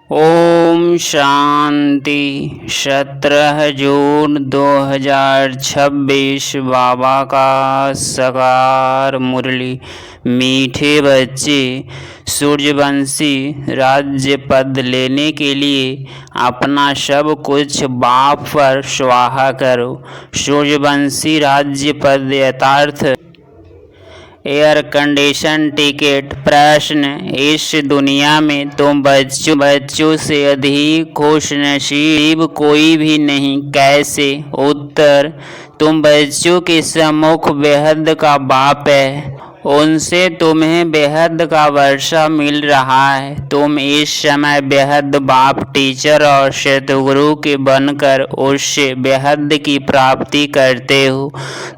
ओम शांति। 17 जून 2026 बाबा का साकार मुरली। मीठे बच्चे, सूर्यवंशी राज्य पद लेने के लिए अपना सब कुछ बाप पर स्वाहा करो। सूर्यवंशी राज्य पद यथार्थ एयर कंडीशन टिकट। प्रश्न, इस दुनिया में तुम बच्चों से अधिक खुशनसीब कोई भी नहीं, कैसे? उत्तर, तुम बच्चों के सम्मुख बेहद का बाप है, उनसे तुम्हें बेहद का वर्षा मिल रहा है। तुम इस समय बेहद बाप, टीचर और सतगुरु के बनकर उससे बेहद की प्राप्ति करते हो।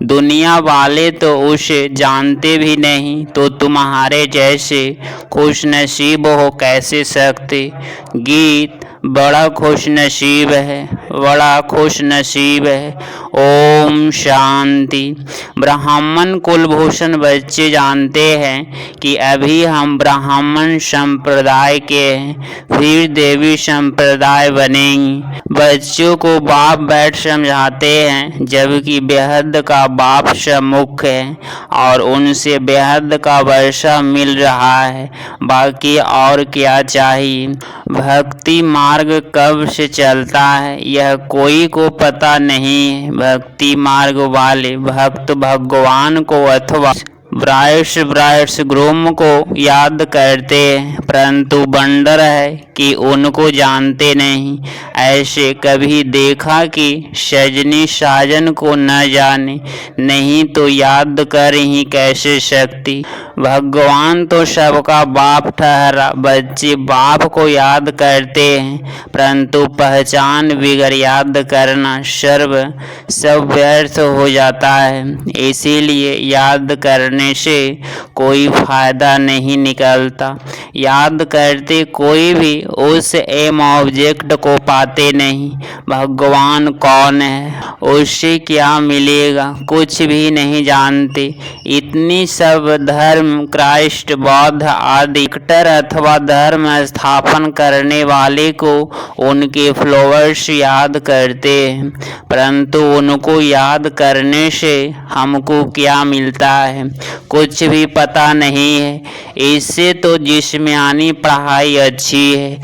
दुनिया वाले तो उसे जानते भी नहीं, तो तुम्हारे जैसे खुशनसीब हो कैसे सकते? गीत, बड़ा खुशनसीब है, बड़ा खुशनसीब है। ओम शांति। ब्राह्मण कुलभूषण बच्चे जानते हैं कि अभी हम ब्राह्मण संप्रदाय के हैं, फिर देवी संप्रदाय बनेंगे। बच्चों को बाप बैठ समझाते हैं, जबकि बेहद का बाप सम्मुख है और उनसे बेहद का वर्षा मिल रहा है। बाकी और क्या चाहिए? भक्ति मार्ग कब से चलता है यह कोई को पता नहीं है। भक्ति मार्ग वाले भक्त भगवान को अथवा ब्राइट्स ग्रूम को याद करते हैं, परंतु बंडर है कि उनको जानते नहीं। ऐसे कभी देखा कि सजनी साजन को न जाने, नहीं तो याद कर ही कैसे सकती। भगवान तो सबका बाप ठहरा, बच्चे बाप को याद करते हैं, परंतु पहचान बिगर याद करना सब व्यर्थ हो जाता है। इसीलिए याद करने से कोई फायदा नहीं निकलता। याद करते कोई भी उस एम ऑब्जेक्ट को पाते नहीं। भगवान कौन है, उससे क्या मिलेगा, कुछ भी नहीं जानते। इतनी सब धर्म, क्राइस्ट, बौद्ध आदि अथवा धर्म स्थापन करने वाले को उनके फॉलोअर्स याद करते हैं, परंतु उनको याद करने से हमको क्या मिलता है, कुछ भी पता नहीं है। इससे तो जिस्मानी पढ़ाई अच्छी है,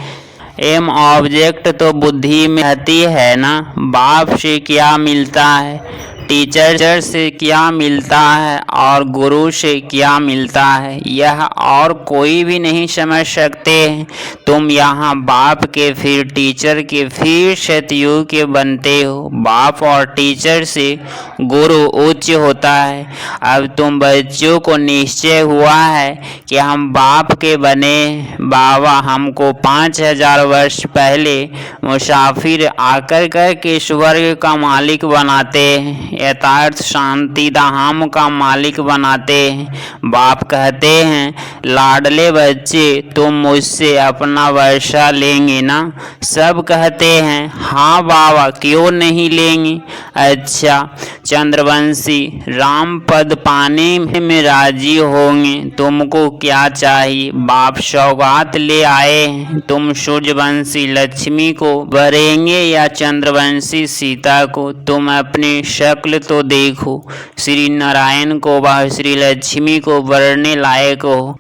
एम ऑब्जेक्ट तो बुद्धि में आती है ना। बाप से क्या मिलता है, टीचर से क्या मिलता है और गुरु से क्या मिलता है, यह और कोई भी नहीं समझ सकते हैं। तुम यहाँ बाप के, फिर टीचर के, फिर सतयुग के बनते हो। बाप और टीचर से गुरु उच्च होता है। अब तुम बच्चों को निश्चय हुआ है कि हम बाप के बने। बाबा हमको 5000 वर्ष पहले मुसाफिर आकर करके स्वर्ग का मालिक बनाते हैं, यथार्थ शांति धाम का मालिक बनाते हैं। बाप कहते हैं, लाडले बच्चे तुम मुझसे अपना वर्षा लेंगे ना? सब कहते हैं, हाँ बाबा क्यों नहीं लेंगे। अच्छा, चंद्रवंशी राम पद पाने में राजी होंगे, तुमको क्या चाहिए? बाप सौगात ले आए हैं, तुम सूर्यवंशी लक्ष्मी को वरेंगे या चंद्रवंशी सीता को? तुम अपनी शक्ल तो देखो, श्री नारायण को व श्री लक्ष्मी को वरने लायक हो,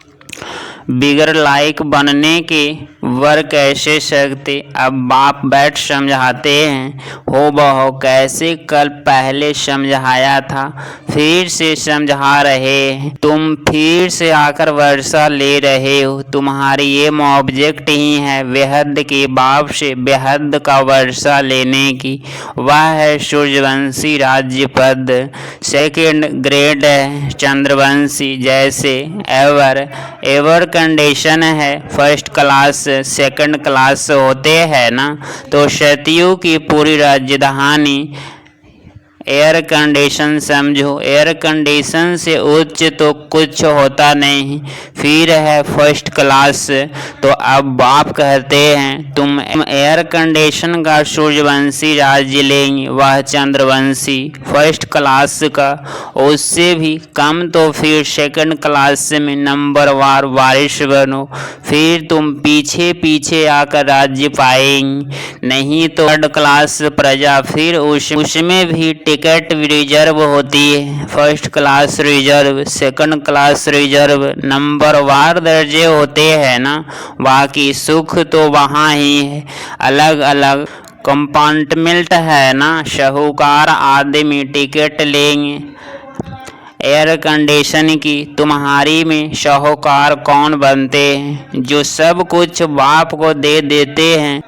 बिगर लायक बनने के वर कैसे सकते? अब बाप बैठ समझाते हैं, हो बहो कैसे कल पहले समझाया था, फिर से समझा रहे हैं। तुम फिर से आकर वर्षा ले रहे हो। तुम्हारी ये ऑब्जेक्ट ही है बेहद के बाप से बेहद का वर्षा लेने की। वह है सूर्यवंशी राज्य पद, सेकेंड ग्रेड है। चंद्रवंशी जैसे एवर कंडीशन है, फर्स्ट क्लास सेकंड क्लास होते हैं ना, तो सतयुग की पूरी राजधानी एयर कंडीशन समझो, एयर कंडीशन से उच्च तो कुछ होता नहीं। फिर है फर्स्ट क्लास। तो अब बाप कहते हैं तुम एयर कंडीशन का सूर्यवंशी राज्य लेंगे, वह चंद्रवंशी फर्स्ट क्लास का, उससे भी कम तो फिर सेकंड क्लास में नंबरवार वारिस बनो, फिर तुम पीछे पीछे आकर राज्य पाएंगे। नहीं तो थर्ड क्लास प्रजा, फिर उसमें भी टिकट रिजर्व होती है। First class reserve, second class reserve, नंबरवार दर्जे होते हैं ना। बाकी सुख तो वहाँ ही है, अलग अलग कंपार्टमेंट है ना। साहूकार आदमी टिकट लेंगे एयर कंडीशन की, तुम्हारी में साहूकार कौन बनते हैं? जो सब कुछ बाप को दे देते हैं।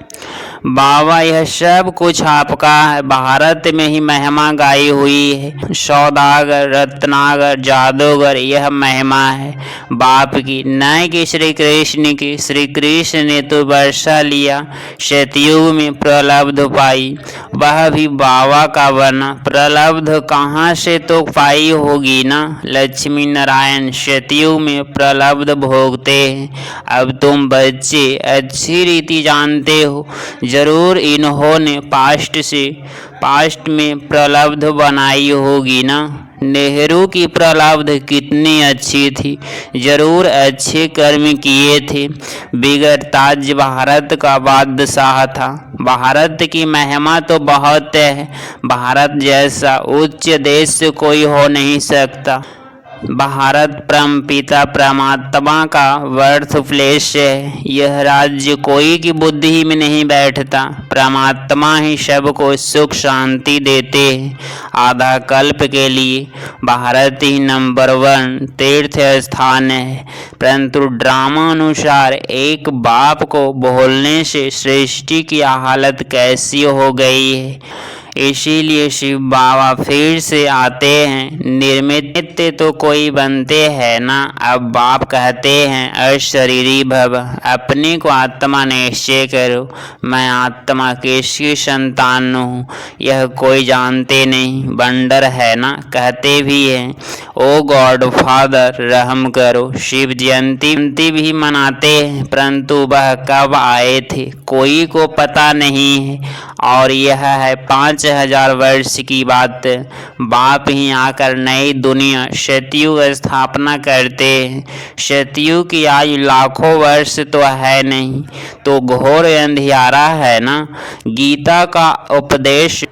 बाबा यह सब कुछ आपका है। भारत में ही महिमा गाई हुई है। सौदागर, रत्नागर, जादूगर, यह महिमा है बाप की, न कि श्री कृष्ण की। श्री कृष्ण ने तो वर्षा लिया, सतयुग में प्रलब्ध पाई, वह भी बाबा का बना। प्रलब्ध कहाँ से तो पाई होगी ना। लक्ष्मी नारायण सतयुग में प्रलब्ध भोगते हैं। अब तुम बच्चे अच्छी रीति जानते हो, जरूर इन्होंने पास्ट में प्रलब्ध बनाई होगी ना। नेहरू की प्रलब्ध कितनी अच्छी थी, जरूर अच्छे कर्म किए थे। बिगर ताज भारत का बादशाह था। भारत की महिमा तो बहुत है, भारत जैसा उच्च देश कोई हो नहीं सकता। भारत परम पिता परमात्मा का बर्थ प्लेस है। यह राज्य कोई की बुद्धि में नहीं बैठता, परमात्मा ही सबको सुख शांति देते हैं। आधा कल्प के लिए भारत ही नंबर 1 तीर्थ स्थान है। परंतु ड्रामा अनुसार एक बाप को बोलने से सृष्टि की हालत कैसी हो गई है। इसीलिए शिव बाबा फिर से आते हैं। निर्मित तो कोई बनते हैं ना। अब बाप कहते हैं अशरीरी भव, अपने को आत्मा निश्चय करो। मैं आत्मा किसकी संतान हूँ यह कोई जानते नहीं, बंडर है ना। कहते भी हैं ओ गॉड फादर रहम करो। शिव जयंती भी मनाते हैं, परंतु वह कब आए थे कोई को पता नहीं है। और यह है 5000 वर्ष की बात। बाप ही आकर नई दुनिया सतयुग स्थापना करते हैं। सतयुग की आयु लाखों वर्ष तो है नहीं, तो घोर अंधियारा है ना। गीता का उपदेश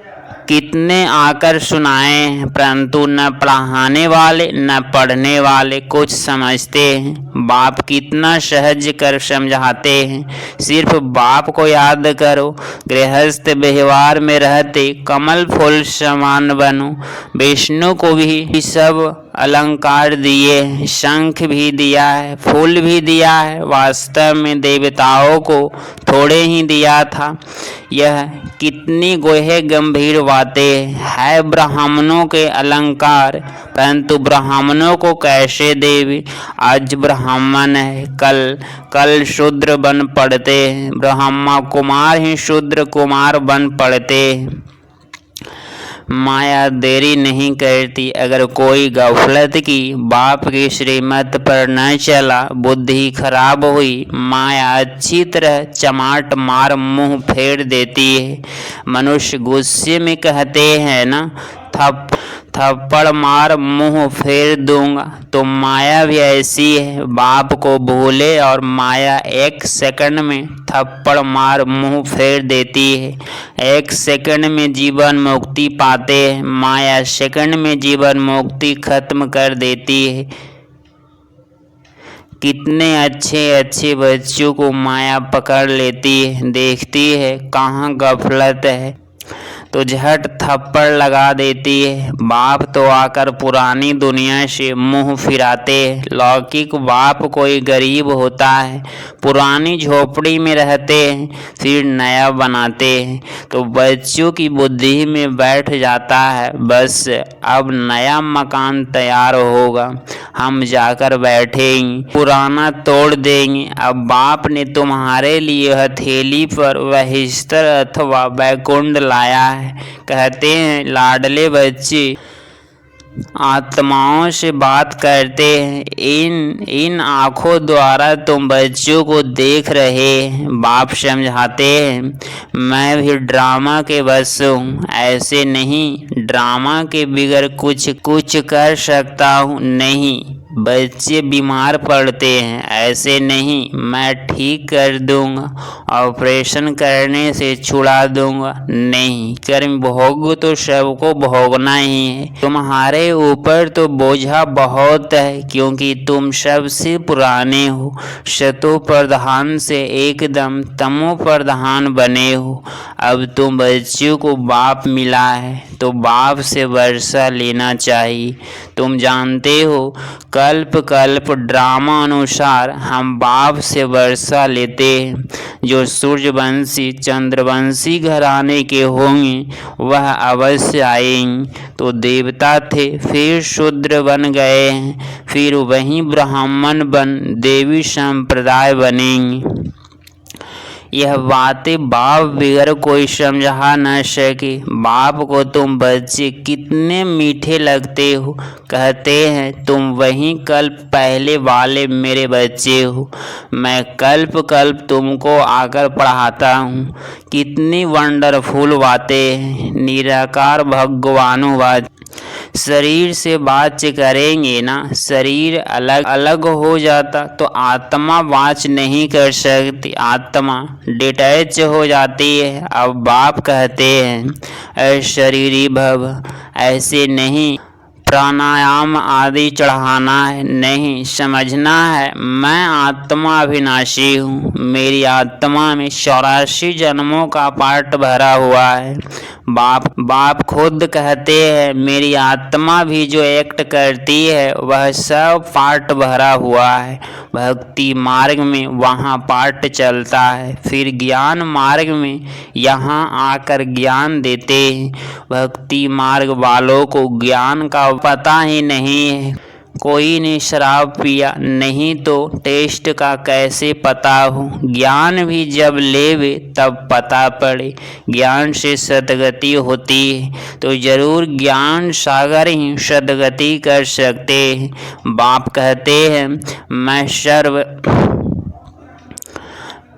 कितने आकर सुनाए हैं, परंतु न पढ़ाने वाले न पढ़ने वाले कुछ समझते हैं। बाप कितना सहज कर समझाते हैं। सिर्फ बाप को याद करो। गृहस्थ व्यवहार में रहते कमल फूल समान बनो। विष्णु को भी सब अलंकार दिए, शंख भी दिया है, फूल भी दिया है। वास्तव में देवताओं को थोड़े ही दिया था। यह कितनी गोहे गंभीर बातें है। ब्राह्मणों के अलंकार, परंतु ब्राह्मणों को कैसे देवी। आज ब्राह्मण है, कल शूद्र बन पड़ते हैं। ब्रह्मा कुमार ही शूद्र कुमार बन पड़ते हैं। माया देरी नहीं करती। अगर कोई गफलत की, बाप की श्रीमत पर न चला, बुद्धि खराब हुई, माया अच्छी तरह चमाट मार मुंह फेर देती है। मनुष्य गुस्से में कहते हैं ना, थप्पड़ मार मुंह फेर दूंगा। तो माया भी ऐसी है, बाप को भूले और माया 1 सेकंड में थप्पड़ मार मुंह फेर देती है। 1 सेकंड में जीवन मुक्ति पाते हैं, माया सेकंड में जीवन मुक्ति खत्म कर देती है। कितने अच्छे अच्छे बच्चों को माया पकड़ लेती है, देखती है कहाँ गफलत है तो झट थप्पड़ लगा देती है। बाप तो आकर पुरानी दुनिया से मुंह फिराते हैं। लौकिक बाप कोई गरीब होता है, पुरानी झोपड़ी में रहते हैं, फिर नया बनाते हैं, तो बच्चों की बुद्धि में बैठ जाता है बस अब नया मकान तैयार होगा, हम जाकर बैठेंगे, पुराना तोड़ देंगे। अब बाप ने तुम्हारे लिए हथेली पर वहिस्तर अथवा बैकुंठ लाया है। है। कहते हैं लाडले बच्चे आत्माओं से बात करते हैं। इन आँखों द्वारा तुम बच्चों को देख रहे हैं। बाप समझाते हैं मैं भी ड्रामा के बस हूँ, ऐसे नहीं ड्रामा के बिगैर कुछ कर सकता हूँ नहीं। बच्चे बीमार पड़ते हैं, ऐसे नहीं मैं ठीक कर दूंगा, ऑपरेशन करने से छुड़ा दूंगा नहीं। कर्म भोग तो सबको भोगना ही है। तुम्हारे ऊपर तो बोझा बहुत है, क्योंकि तुम सबसे पुराने हो। सतो प्रधान से एकदम तमो प्रधान बने हो। अब तुम बच्चों को बाप मिला है तो बाप से वर्षा लेना चाहिए। तुम जानते हो कल्प कल्प ड्रामा अनुसार हम बाप से वर्षा लेते हैं। जो सूर्यवंशी चंद्रवंशी घराने के होंगे वह अवश्य आएंगे। तो देवता थे, फिर शूद्र बन गए हैं, फिर वहीं ब्राह्मण बन देवी संप्रदाय बनेंगे। यह बातें बाप बिगर कोई समझा न सके। बाप को तुम बच्चे कितने मीठे लगते हो। कहते हैं तुम वही कल्प पहले वाले मेरे बच्चे हो। मैं कल्प कल्प तुमको आकर पढ़ाता हूँ। कितनी वंडरफुल बातें हैं। निराकार भगवानुवाद। शरीर से बात करेंगे ना, शरीर अलग अलग हो जाता तो आत्मा बात नहीं कर सकती, आत्मा डिटैच हो जाती है। अब बाप कहते हैं अशरीरी भव, ऐसे नहीं प्राणायाम आदि चढ़ाना है, नहीं समझना है मैं आत्मा अविनाशी हूँ। मेरी आत्मा में 84 जन्मों का पाठ भरा हुआ है। बाप खुद कहते हैं मेरी आत्मा भी जो एक्ट करती है वह सब पाठ भरा हुआ है। भक्ति मार्ग में वहाँ पाठ चलता है, फिर ज्ञान मार्ग में यहाँ आकर ज्ञान देते हैं। भक्ति मार्ग वालों को ज्ञान का पता ही नहीं है। कोई ने शराब पिया नहीं तो टेस्ट का कैसे पता हो। ज्ञान भी जब लेवे तब पता पड़े। ज्ञान से सद्गति होती है तो जरूर ज्ञान सागर ही सद्गति कर सकते हैं। बाप कहते हैं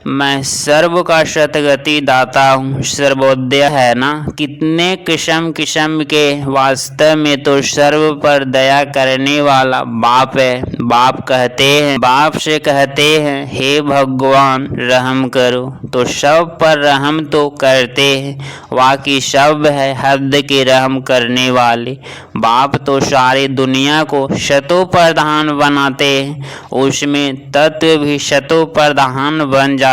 मैं सर्व का सतगति दाता हूँ। सर्वोदय है ना, कितने किस्म किस्म के। वास्तव में तो सर्व पर दया करने वाला बाप है। बाप से कहते हैं हे भगवान रहम करो, तो सब पर रहम तो करते हैं। बाकी सब है हद के रहम करने वाले। बाप तो सारी दुनिया को शतो प्रधान बनाते हैं, उसमें तत्व भी शतो प्रधान बन जाते।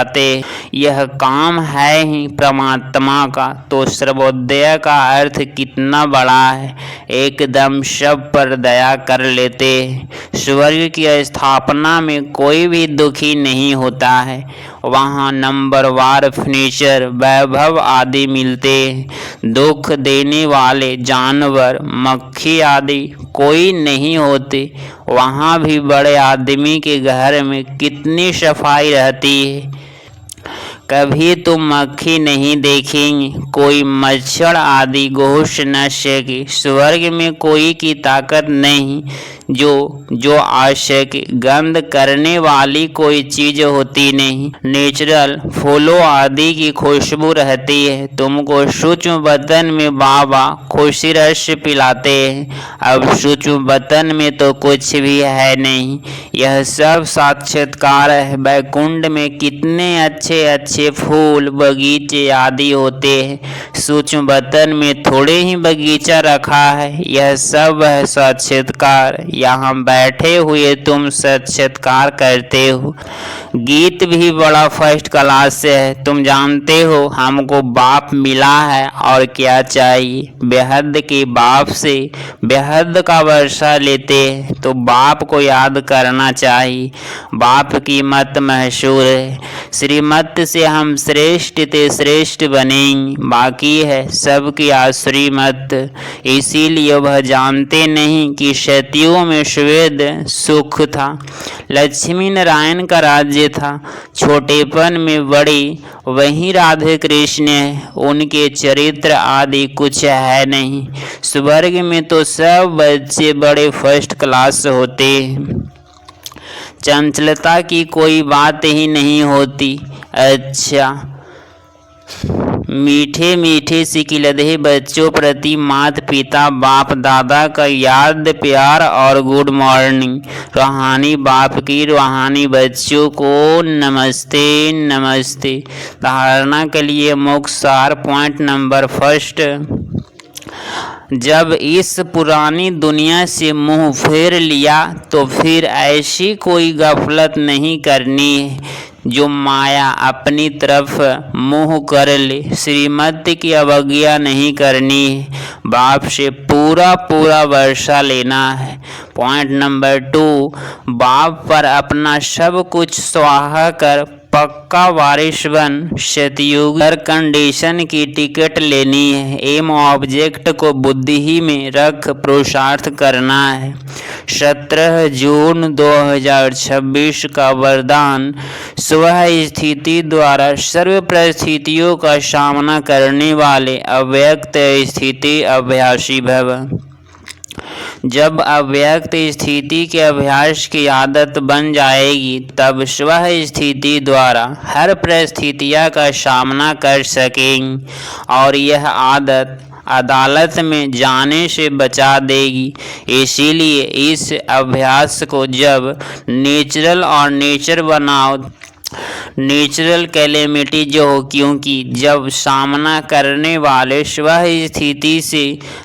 यह काम है ही परमात्मा का। तो सर्वोदय का अर्थ कितना बड़ा है। एकदम सब पर दया कर लेते हैं। स्वर्ग की स्थापना में कोई भी दुखी नहीं होता है। वहाँ नंबरवार फर्नीचर वैभव आदि मिलते हैं। दुख देने वाले जानवर मक्खी आदि कोई नहीं होते। वहाँ भी बड़े आदमी के घर में कितनी सफाई रहती है। कभी तुम मक्खी नहीं देखेंगे, कोई मच्छर आदि घुस न सके। स्वर्ग में कोई की ताकत नहीं जो आ सके। गंध करने वाली कोई चीज होती नहीं। नेचुरल फूलों आदि की खुशबू रहती है। तुमको सूक्ष्म बदन में बाबा खुशी रस पिलाते हैं। अब सूक्ष्म बदन में तो कुछ भी है नहीं। यह सब साक्षात्कार है। बैकुंठ में कितने अच्छे अच्छे फूल बगीचे आदि होते हैं। सूक्ष्म बदन में थोड़े ही बगीचा रखा है। यह सब है साक्षात्कार। यहाँ बैठे हुए तुम साक्षात्कार करते हो। गीत भी बड़ा फर्स्ट क्लास से है। तुम जानते हो हमको बाप मिला है और क्या चाहिए। बेहद के बाप से बेहद का वर्षा लेते हैं तो बाप को याद करना चाहिए। बाप की मत मशहूर है। श्रीमत से हम श्रेष्ठ ते श्रेष्ठ बनेंगे। बाकी है सबकी आश्री मत। इसीलिए वह जानते नहीं कि सतियों में स्वेद सुख था। लक्ष्मी नारायण का राज्य था। छोटेपन में बड़े वही राधे कृष्ण है, उनके चरित्र आदि कुछ है नहीं। स्वर्ग में तो सब बच्चे बड़े फर्स्ट क्लास होते हैं, चंचलता की कोई बात ही नहीं होती। अच्छा, मीठे मीठे सिकिलधे बच्चों प्रति माता पिता बाप दादा का याद प्यार और गुड मॉर्निंग। रूहानी बाप की रूहानी बच्चों को नमस्ते नमस्ते। धारणा के लिए मुख्य सार पॉइंट नंबर फर्स्ट, जब इस पुरानी दुनिया से मुंह फेर लिया तो फिर ऐसी कोई गफलत नहीं करनी है जो माया अपनी तरफ मुंह कर ले। श्रीमती की अवज्ञा नहीं करनी है, बाप से पूरा पूरा वर्षा लेना है। पॉइंट नंबर 2, बाप पर अपना सब कुछ स्वाहा कर पक्का वारिस बन सतयुग हर कंडीशन की टिकट लेनी है। एम ऑब्जेक्ट को बुद्धि ही में रख पुरुषार्थ करना है। 17 जून 2026 का वरदान, स्व स्थिति द्वारा सर्व परिस्थितियों का सामना करने वाले अव्यक्त स्थिति अभ्यासी भव। जब अव्यक्त स्थिति के अभ्यास की आदत बन जाएगी तब स्व स्थिति द्वारा हर परिस्थितियों का सामना कर सकेंगे और यह आदत अदालत में जाने से बचा देगी। इसीलिए इस अभ्यास को जब नेचुरल और नेचर बनाओ, नेचुरल कैलेमिटी जो हो, क्योंकि जब सामना करने वाले स्व स्थिति से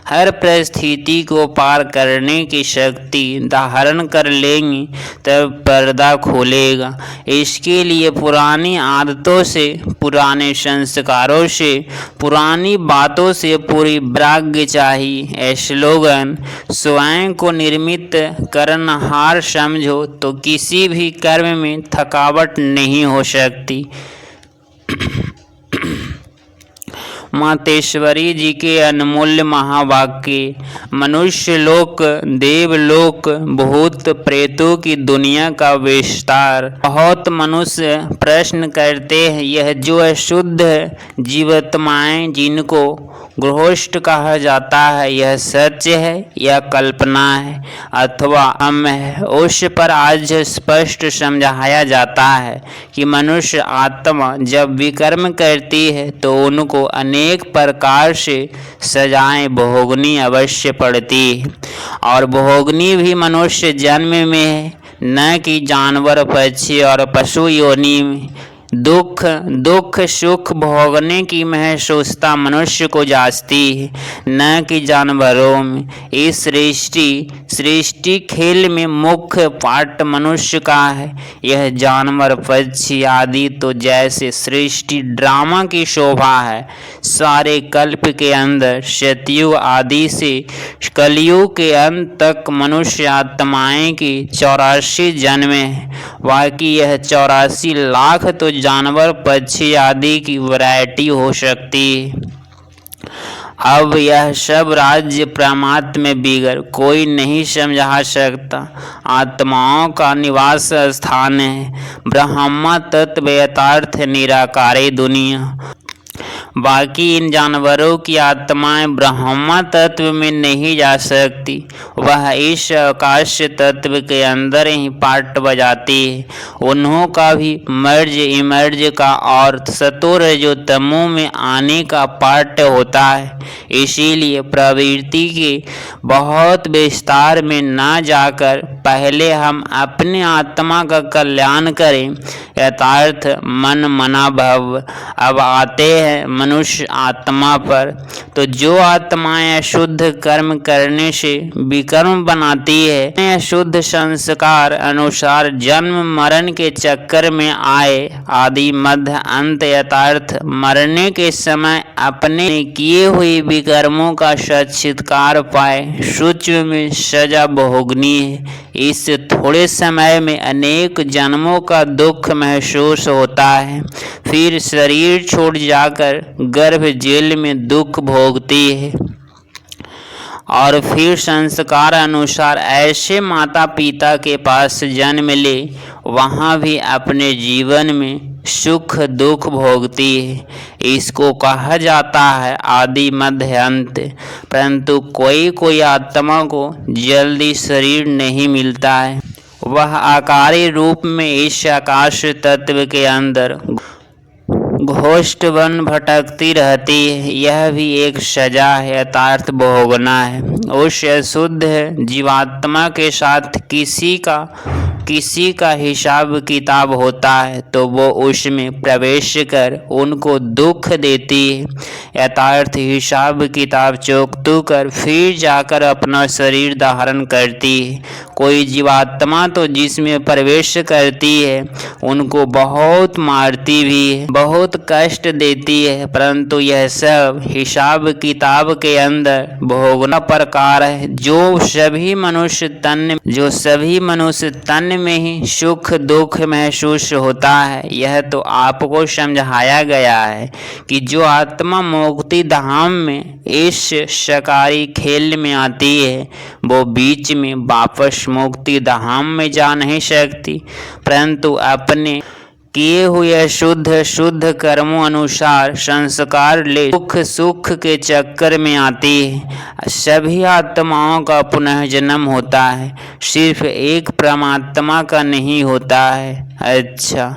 हर परिस्थिति को पार करने की शक्ति धारण कर लेंगे तब पर्दा खोलेगा। इसके लिए पुरानी आदतों से, पुराने संस्कारों से, पुरानी बातों से पूरी वैराग्य चाहिए। स्लोगन, स्वयं को निर्मित करनहार समझो तो किसी भी कर्म में थकावट नहीं हो सकती। मातेश्वरी जी के अनमोल महावाक्य, मनुष्य लोक, देवलोक, भूत प्रेतों की दुनिया का विस्तार। बहुत मनुष्य प्रश्न करते हैं, यह जो अशुद्ध जीवात्माएं जिनको गृहस्थ कहा जाता है, यह सच है या कल्पना है अथवा हम है? उस पर आज स्पष्ट समझाया जाता है कि मनुष्य आत्मा जब विकर्म करती है तो उनको अनेक प्रकार से सजाएं भोगनी अवश्य पड़ती है, और भोगनी भी मनुष्य जन्म में है, न कि जानवर पक्षी और पशु योनि में। दुख सुख भोगने की महसूसता मनुष्य को जाती है, न कि जानवरों में। इस सृष्टि खेल में मुख्य पार्ट मनुष्य का है। यह जानवर पक्षी आदि तो जैसे सृष्टि ड्रामा की शोभा है। सारे कल्प के अंदर सतयुग आदि से कलयुग के अंत तक मनुष्य आत्माएं की 84 जन्म है। बाकी यह 84 लाख तो जानवर पक्षी आदि की वैरायटी हो सकती है। अब यह सब राज्य परमात्मा में बिगड़ कोई नहीं समझा सकता। आत्माओं का निवास स्थान है ब्रह्मा तत्व यथार्थ निराकारी दुनिया। बाकी इन जानवरों की आत्माएं ब्रह्मा तत्व में नहीं जा सकती, वह इस आकाश तत्व के अंदर ही पार्ट बजाती है। उन्हों का भी मर्ज इमर्ज का और सतो रजो तमो में आने का पार्ट होता है। इसीलिए प्रवृत्ति के बहुत विस्तार में ना जाकर पहले हम अपने आत्मा का कल्याण करें। यथार्थ मन मना भव। अब आते हैं मनुष्य आत्मा पर। तो जो आत्माएं अशुद्ध कर्म करने से विकर्म बनाती है, अशुद्ध संस्कार अनुसार जन्म मरण के चक्कर में आए, आदि मध्य अंत यथार्थ मरने के समय अपने किए हुए विकर्मों का सत्कार पाए, सूक्ष्म में सजा भोगनी है। इस थोड़े समय में अनेक जन्मों का दुख महसूस होता है, फिर शरीर छोड़ जाकर गर्भ जेल में दुख भोगती है। और फिर संस्कार अनुसार ऐसे माता पिता के पास जन्म ले, वहाँ भी अपने जीवन में सुख दुख भोगती है। इसको कहा जाता है आदि मध्य अंत। परंतु कोई कोई आत्मा को जल्दी शरीर नहीं मिलता है, वह आकारी रूप में इस आकाश तत्व के अंदर घोष्ट बन भटकती रहती है। यह भी एक सजा है, यथार्थ भोगना है। उस अशुद्ध जीवात्मा के साथ किसी का हिसाब किताब होता है तो वो उसमें प्रवेश कर उनको दुख देती है। यथार्थ हिसाब किताब चौकतू कर फिर जाकर अपना शरीर धारण करती है। कोई जीवात्मा तो जिसमें प्रवेश करती है उनको बहुत मारती भी है, बहुत कष्ट देती है, परंतु यह सब हिसाब किताब के अंदर भोगना प्रकार है। जो सभी मनुष्य तन में ही सुख दुख महसूस होता है। यह तो आपको समझाया गया है कि जो आत्मा मुक्ति धाम में इस शकारी खेल में आती है वो बीच में वापस मुक्ति धाम में जा नहीं सकती, परंतु अपने किए हुए शुद्ध कर्मों अनुसार संस्कार ले सुख के चक्कर में आती है। सभी आत्माओं का पुनः जन्म होता है, सिर्फ एक परमात्मा का नहीं होता है। अच्छा,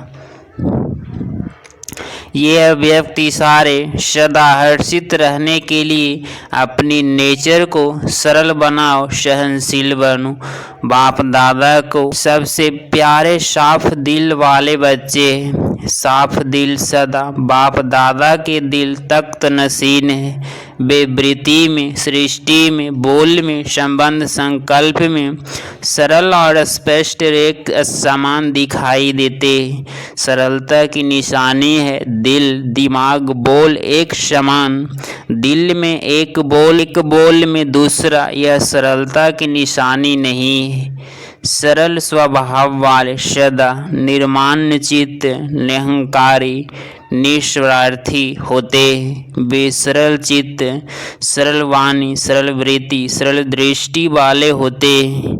ये व्यक्ति सारे सदा हर्षित रहने के लिए अपनी नेचर को सरल बनाओ, सहनशील बनो। बाप दादा को सबसे प्यारे साफ दिल वाले बच्चे, साफ दिल सदा बाप दादा के दिल तख्त नसीन है। वे वृत्ति में, सृष्टि में, बोल में, संबंध संकल्प में सरल और स्पष्ट एक समान दिखाई देते हैं। सरलता की निशानी है दिल दिमाग बोल एक समान। दिल में एक बोल में दूसरा, यह सरलता की निशानी नहीं है। सरल स्वभाव वाले सदा निर्माण चित्त, निहंकारी, निस्वार्थी होते हैं। वे सरल चित्त, सरल वाणी, सरल वृत्ति, सरल दृष्टि वाले होते हैं।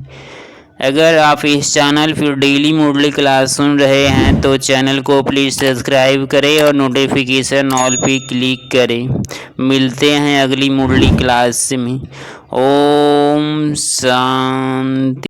अगर आप इस चैनल पर डेली मुरली क्लास सुन रहे हैं तो चैनल को प्लीज़ सब्सक्राइब करें और नोटिफिकेशन ऑल पे क्लिक करें। मिलते हैं अगली मुरली क्लास में। ओम शांति।